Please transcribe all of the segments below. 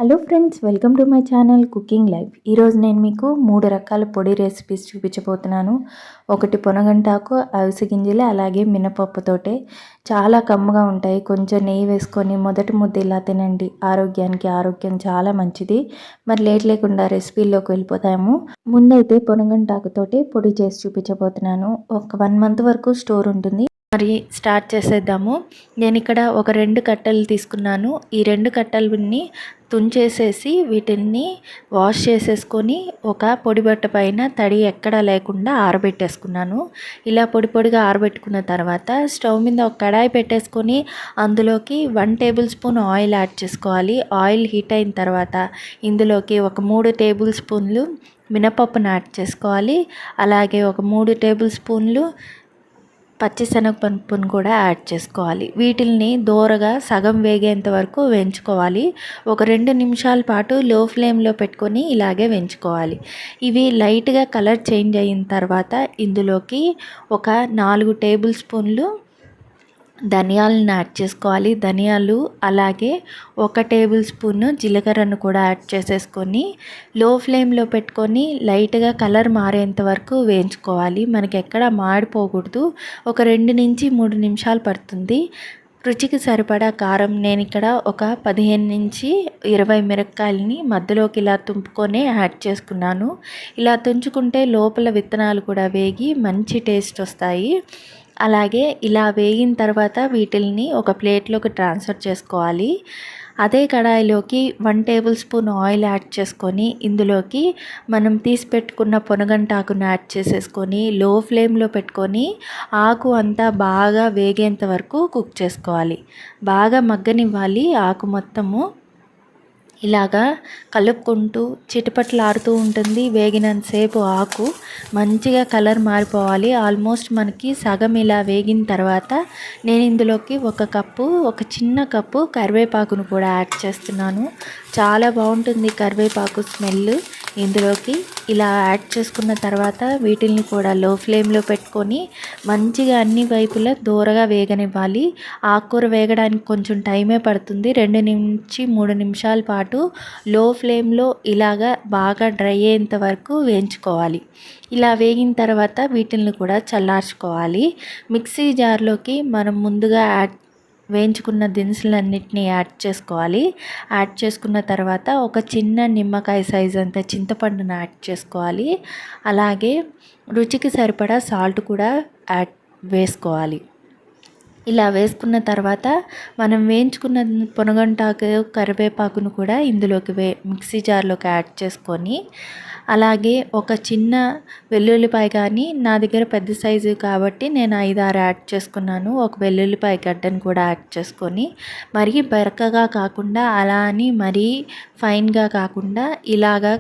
Hello friends, welcome to my channel cooking life. ఈరోజు నేను మీకు 3 రకాల పొడి రెసిపీస్ చూపించబోతున్నాను. ఒకటి పొనగంటాకు, అవిసె గింజలు, అలాగే మినపప్పుతోటే చాలా కమ్మగా ఉంటాయి. కొంచెం నెయ్యి వేసుకొని మొదటి ముద్ద ఇలా తినండి. ఆరోగ్యం చాలా మంచిది. మరి లేట్ లేకుండా రెసిపీలోకి వెళ్ళిపోతాము. ముందైతే పొనగంటాకుతోటి పొడి చేసి చూపించబోతున్నాను. ఒక 1 మంత్ వరకు స్టోర్ ఉంటుంది. మరి స్టార్ట్ చేసేద్దాము. నేను ఇక్కడ ఒక 2 కట్టలు తీసుకున్నాను. ఈ 2 కట్టలని తుంచేసేసి వీటిని వాష్ చేసేసుకొని ఒక పొడి బట్ట పైన తడి ఎక్కడా లేకుండా ఆరబెట్టేసుకున్నాను. ఇలా పొడిగా ఆరబెట్టుకున్న తర్వాత స్టవ్ మీద ఒక కడాయి పెట్టేసుకొని అందులోకి 1 టేబుల్ స్పూన్ ఆయిల్ యాడ్ చేసుకోవాలి. ఆయిల్ హీట్ అయిన తర్వాత ఇందులోకి ఒక 3 టేబుల్ స్పూన్లు మినపప్పును యాడ్ చేసుకోవాలి. అలాగే ఒక 3 టేబుల్ స్పూన్లు పచ్చిశనగపప్పును కూడా యాడ్ చేసుకోవాలి. వీటిల్ని దోరగా సగం వేగేంత వరకు వేయించుకోవాలి. ఒక 2 నిమిషాల పాటు లో ఫ్లేమ్లో పెట్టుకొని ఇలాగే వేయించుకోవాలి. ఇవి లైట్గా కలర్ చేంజ్ అయిన తర్వాత ఇందులోకి ఒక 4 టేబుల్ స్పూన్లు ధనియాలను యాడ్ చేసుకోవాలి. ధనియాలు అలాగే 1 టేబుల్ స్పూన్ జీలకర్రను కూడా యాడ్ చేసేసుకొని లో ఫ్లేమ్లో పెట్టుకొని లైట్గా కలర్ మారేంత వరకు వేయించుకోవాలి. మనకి ఎక్కడ మాడిపోకూడదు. ఒక 2 నుంచి 3 నిమిషాలు పడుతుంది. రుచికి సరిపడా కారం, నేను ఇక్కడ ఒక 15 నుంచి 20 మిరపకాయలని మధ్యలోకి ఇలా తుంపుకొని యాడ్ చేసుకున్నాను. ఇలా తుంచుకుంటే లోపల విత్తనాలు కూడా వేగి మంచి టేస్ట్ వస్తాయి. అలాగే ఇలా వేగిన తర్వాత వీటిల్ని ఒక ప్లేట్లోకి ట్రాన్స్ఫర్ చేసుకోవాలి. అదే కడాయిలోకి 1 టేబుల్ స్పూన్ ఆయిల్ యాడ్ చేసుకొని ఇందులోకి మనం తీసి పెట్టుకున్న పొనగంటాకును యాడ్ చేసేసుకొని లో ఫ్లేమ్లో పెట్టుకొని ఆకు అంతా బాగా వేగేంత వరకు కుక్ చేసుకోవాలి. బాగా మగ్గనివ్వాలి. ఆకు మొత్తము ఇలాగా కలుపుకుంటూ చిటపట్లాడుతూ ఉంటుంది. వేగినంతసేపు ఆకు మంచిగా కలర్ మారిపోవాలి. ఆల్మోస్ట్ మనకి సగం ఇలా వేగిన తర్వాత నేను ఇందులోకి ఒక చిన్న కప్పు కరివేపాకును కూడా యాడ్ చేస్తున్నాను. చాలా బాగుంటుంది కరివేపాకు స్మెల్. ఇందులోకి ఇలా యాడ్ చేసుకున్న తర్వాత వీటిని కూడా లో ఫ్లేమ్లో పెట్టుకొని మంచిగా అన్ని వైపులా దూరగా వేగనివ్వాలి. ఆకుకూర వేగడానికి కొంచెం టైమే పడుతుంది. 2 నుంచి 3 నిమిషాల పాటు లో ఫ్లేమ్లో ఇలాగా బాగా డ్రై అయ్యేంత వరకు వేయించుకోవాలి. ఇలా వేగిన తర్వాత వీటిని కూడా చల్లార్చుకోవాలి. మిక్సీ జార్లోకి మనం ముందుగా వేయించుకున్న దినుసులన్నిటిని యాడ్ చేసుకోవాలి. యాడ్ చేసుకున్న తర్వాత ఒక చిన్న నిమ్మకాయ సైజ్ అంత చింతపండును యాడ్ చేసుకోవాలి. అలాగే రుచికి సరిపడా సాల్ట్ కూడా వేసుకోవాలి. ఇలా వేసుకున్న తర్వాత మనం వేయించుకున్న పొనగంటాకు, కరివేపాకును కూడా ఇందులోకి మిక్సీ జార్లోకి యాడ్ చేసుకొని అలాగే ఒక చిన్న వెల్లుల్లిపాయ, కానీ నా దగ్గర పెద్ద సైజు కాబట్టి నేను 5-6 యాడ్ చేసుకున్నాను. ఒక వెల్లుల్లిపాయ గడ్డను కూడా యాడ్ చేసుకొని మరీ బరకగా కాకుండా అలా అని మరీ ఫైన్గా కాకుండా ఇలాగా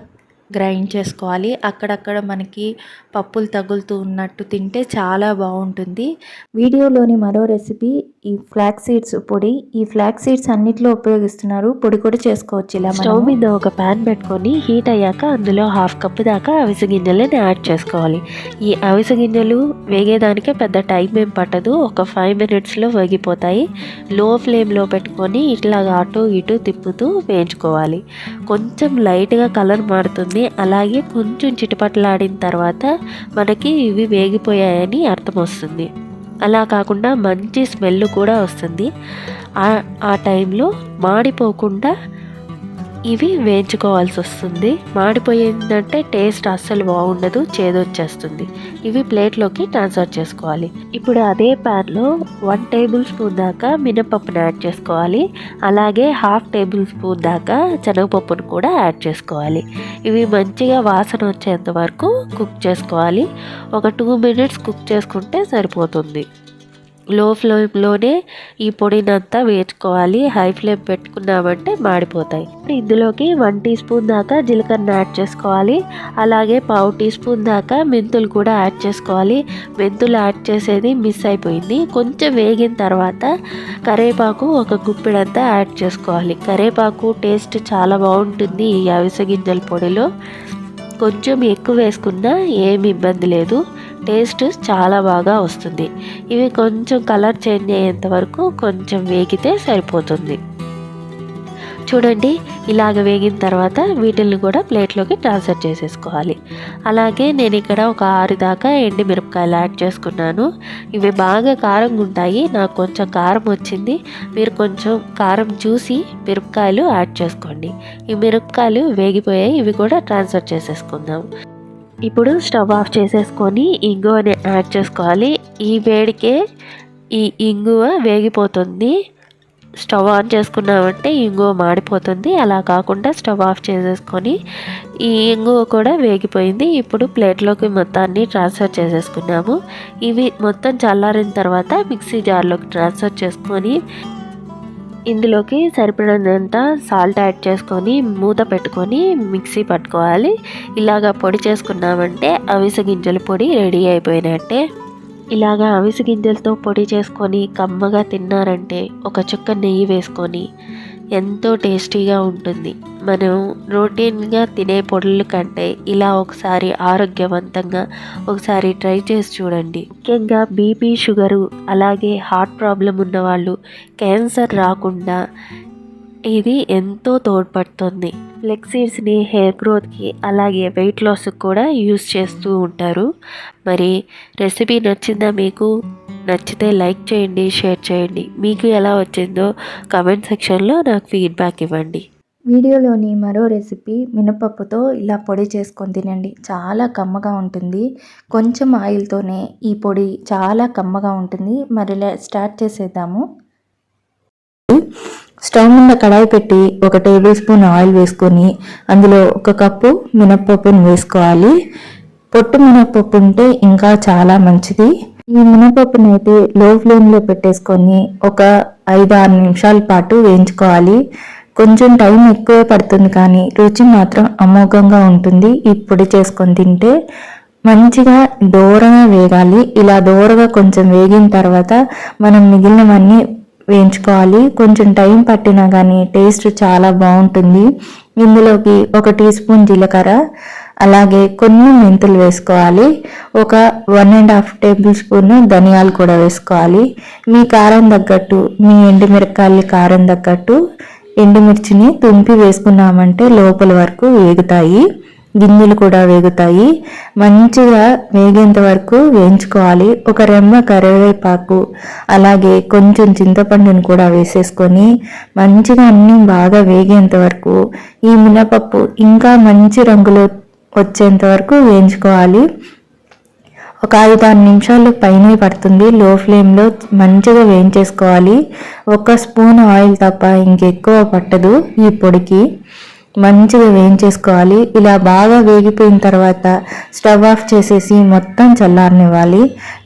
గ్రైండ్ చేసుకోవాలి. అక్కడక్కడ మనకి పప్పులు తగులుతూ ఉన్నట్టు తింటే చాలా బాగుంటుంది. వీడియోలోని మరో రెసిపీ ఈ ఫ్లాక్స్ సీడ్స్ పొడి. ఈ ఫ్లాక్స్ సీడ్స్ అన్నిట్లో ఉపయోగిస్తున్నారు. పొడి కూడా చేసుకోవచ్చు. ఇలా స్టవ్ మీద ఒక ప్యాన్ పెట్టుకొని హీట్ అయ్యాక అందులో 1/2 కప్పు దాకా అవిసె గింజలని యాడ్ చేసుకోవాలి. ఈ అవిసె గింజలు వేగేదానికే పెద్ద టైం ఏం పట్టదు. ఒక 5 మినిట్స్లో వేగిపోతాయి. లో ఫ్లేమ్లో పెట్టుకొని ఇట్లాగా అటు ఇటు తిప్పుతూ వేయించుకోవాలి. కొంచెం లైట్గా కలర్ మారుతుంది. అలాగే కొంచెం చిటపటలాడిన తర్వాత మనకి ఇవి వేగిపోయాయని అర్థం వస్తుంది. అలా కాకుండా మంచి స్మెల్ కూడా వస్తుంది. ఆ టైంలో మాడిపోకుండా ఇవి వేయించుకోవాల్సి వస్తుంది. మాడిపోయిందంటే టేస్ట్ అస్సలు బాగుండదు, చేదొచ్చేస్తుంది. ఇవి ప్లేట్లోకి ట్రాన్స్ఫర్ చేసుకోవాలి. ఇప్పుడు అదే ప్యాన్లో 1 టేబుల్ స్పూన్ దాకా మినపప్పును యాడ్ చేసుకోవాలి. అలాగే 1/2 టేబుల్ స్పూన్ దాకా శనగపప్పును కూడా యాడ్ చేసుకోవాలి. ఇవి మంచిగా వాసన వచ్చేంత వరకు కుక్ చేసుకోవాలి. ఒక 2 మినిట్స్ కుక్ చేసుకుంటే సరిపోతుంది. లో ఫ్లేమ్లోనే ఈ పొడినంతా వేయించుకోవాలి. హై ఫ్లేమ్ పెట్టుకున్నామంటే మాడిపోతాయి. ఇందులోకి 1 టీ స్పూన్ దాకా జీలకర్ర యాడ్ చేసుకోవాలి. అలాగే 1/2 టీ స్పూన్ దాకా మెంతులు కూడా యాడ్ చేసుకోవాలి. మెంతులు యాడ్ చేసేది మిస్ అయిపోయింది. కొంచెం వేగిన తర్వాత కరివేపాకు ఒక గుప్పెడంతా యాడ్ చేసుకోవాలి. కరివేపాకు టేస్ట్ చాలా బాగుంటుంది ఈ అవిసె గింజల పొడిలో. కొంచెం ఎక్కువ వేసుకున్నా ఏమి ఇబ్బంది లేదు. టేస్ట్ చాలా బాగా వస్తుంది. ఇవి కొంచెం కలర్ చేంజ్ అయ్యేంత వరకు కొంచెం వేగితే సరిపోతుంది. చూడండి, ఇలాగ వేగిన తర్వాత వీటిల్ని కూడా ప్లేట్లోకి ట్రాన్స్ఫర్ చేసేసుకోవాలి. అలాగే నేను ఇక్కడ ఒక 6 దాకా ఎండి మిరపకాయలు యాడ్ చేసుకున్నాను. ఇవి బాగా కారంగా ఉంటాయి, నాకు కొంచెం కారం వచ్చింది. మీరు కొంచెం కారం చూసి మిరపకాయలు యాడ్ చేసుకోండి. ఈ మిరపకాయలు వేగిపోయాయి, ఇవి కూడా ట్రాన్స్ఫర్ చేసేసుకుందాం. ఇప్పుడు స్టవ్ ఆఫ్ చేసేసుకొని ఇంగువని యాడ్ చేసుకోవాలి. ఈ వేడికే ఈ ఇంగువ వేగిపోతుంది. స్టవ్ ఆన్ చేసుకున్నామంటే ఇంగువ మాడిపోతుంది. అలా కాకుండా స్టవ్ ఆఫ్ చేసేసుకొని ఈ ఇంగువ కూడా వేగిపోయింది. ఇప్పుడు ప్లేట్లోకి మొత్తాన్ని ట్రాన్స్ఫర్ చేసేసుకున్నాము. ఇవి మొత్తం చల్లారిన తర్వాత మిక్సీ జార్లోకి ట్రాన్స్ఫర్ చేసుకొని ఇందులోకి సరిపడినంత సాల్ట్ యాడ్ చేసుకొని మూత పెట్టుకొని మిక్సీ పట్టుకోవాలి. ఇలాగా పొడి చేసుకున్నామంటే అవిసె గింజల పొడి రెడీ అయిపోయినట్టే. ఇలాగా అవిసె గింజలతో పొడి చేసుకొని కమ్మగా తిన్నారంటే ఒక చుక్క నెయ్యి వేసుకొని ఎంతో టేస్టీగా ఉంటుంది. మనం రొటీన్గా తినే పొడుల కంటే ఇలా ఒకసారి ఆరోగ్యవంతంగా ఒకసారి ట్రై చేసి చూడండి. ముఖ్యంగా బీపీ, షుగరు, అలాగే హార్ట్ ప్రాబ్లం ఉన్నవాళ్ళు, క్యాన్సర్ రాకుండా ఇది ఎంతో తోడ్పడుతుంది. ఫ్లెక్స్ సీడ్స్ని హెయిర్ గ్రోత్కి అలాగే వెయిట్ లాస్కి కూడా యూస్ చేస్తూ ఉంటారు. మరి రెసిపీ నచ్చిందా మీకు? నచ్చితే లైక్ చేయండి, షేర్ చేయండి. మీకు ఎలా వచ్చిందో కామెంట్ సెక్షన్లో నాకు ఫీడ్బ్యాక్ ఇవ్వండి. వీడియోలోని మరో రెసిపీ మినపప్పుతో ఇలా పొడి చేసుకొని తినండి. చాలా కమ్మగా ఉంటుంది. కొంచెం ఆయిల్తోనే ఈ పొడి చాలా కమ్మగా ఉంటుంది. మరి స్టార్ట్ చేసేద్దాము. స్టవ్ మీద కడాయి పెట్టి 1 టేబుల్ స్పూన్ ఆయిల్ వేసుకొని అందులో 1 కప్పు మినపప్పును వేసుకోవాలి. పొట్టు మినపప్పు ఉంటే ఇంకా చాలా మంచిది. ఈ మినపప్పును అయితే లో ఫ్లేమ్లో పెట్టేసుకొని ఒక 5-6 నిమిషాల పాటు వేయించుకోవాలి. కొంచెం టైం ఎక్కువే పడుతుంది కానీ రుచి మాత్రం అమోఘంగా ఉంటుంది. ఈ పొడి చేసుకొని తింటే మంచిగా దూరగా వేగాలి. ఇలా దూరగా కొంచెం వేగిన తర్వాత మనం మిగిలినవన్నీ వేయించుకోవాలి. కొంచెం టైం పట్టినా కానీ టేస్ట్ చాలా బాగుంటుంది. ఇందులోకి 1 టీ స్పూన్ జీలకర్ర, అలాగే కొన్ని మెంతులు వేసుకోవాలి. ఒక 1.5 టేబుల్ స్పూన్ ధనియాలు కూడా వేసుకోవాలి. మీ కారం తగ్గట్టు, మీ ఎండుమిరపకాయల కారం తగ్గట్టు ఎండుమిర్చిని తుంపి వేసుకున్నామంటే లోపల వరకు వేగుతాయి, గింజలు కూడా వేగుతాయి. మంచిగా వేగేంత వరకు వేయించుకోవాలి. ఒక రెమ్మ కరివేపాకు, అలాగే కొంచెం చింతపండుని కూడా వేసేసుకొని మంచిగా అన్నీ బాగా వేగేంత వరకు ఈ మినపప్పు ఇంకా మంచి రంగులో వచ్చేంత వరకు వేయించుకోవాలి. ఒక 5-6 నిమిషాలు పైనే పడుతుంది. లో ఫ్లేమ్లో మంచిగా వేయించేసుకోవాలి. 1 స్పూన్ ఆయిల్ తప్ప ఇంకెక్కువ పట్టదు ఈ పొడికి. మంచిగా వేయించేసుకోవాలి. ఇలా బాగా వేగిపోయిన తర్వాత స్టవ్ ఆఫ్ చేసేసి మొత్తం చల్లారనివ్వాలి.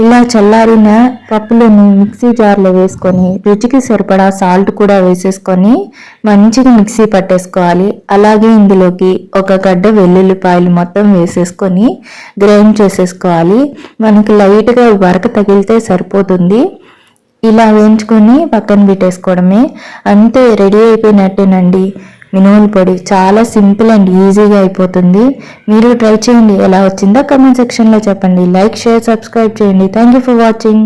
ఇలా చల్లారిన పప్పులను మిక్సీ జార్లో వేసుకొని రుచికి సరిపడా సాల్ట్ కూడా వేసేసుకొని మంచిగా మిక్సీ పట్టేసుకోవాలి. అలాగే ఇందులోకి 1 గడ్డ వెల్లుల్లిపాయలు మొత్తం వేసేసుకొని గ్రైండ్ చేసేసుకోవాలి. మనకి లైట్గా వరక తగిలితే సరిపోతుంది. ఇలా వేయించుకొని పక్కన పెట్టేసుకోవడమే. అంతే, రెడీ అయిపోయినట్టేనండి మినుముల పొడి. చాలా సింపుల్ అండ్ ఈజీగా అయిపోతుంది. మీరు ట్రై చేయండి. ఎలా వచ్చిందో కామెంట్ సెక్షన్లో చెప్పండి. లైక్, షేర్, సబ్స్క్రైబ్ చేయండి. Thank you for watching.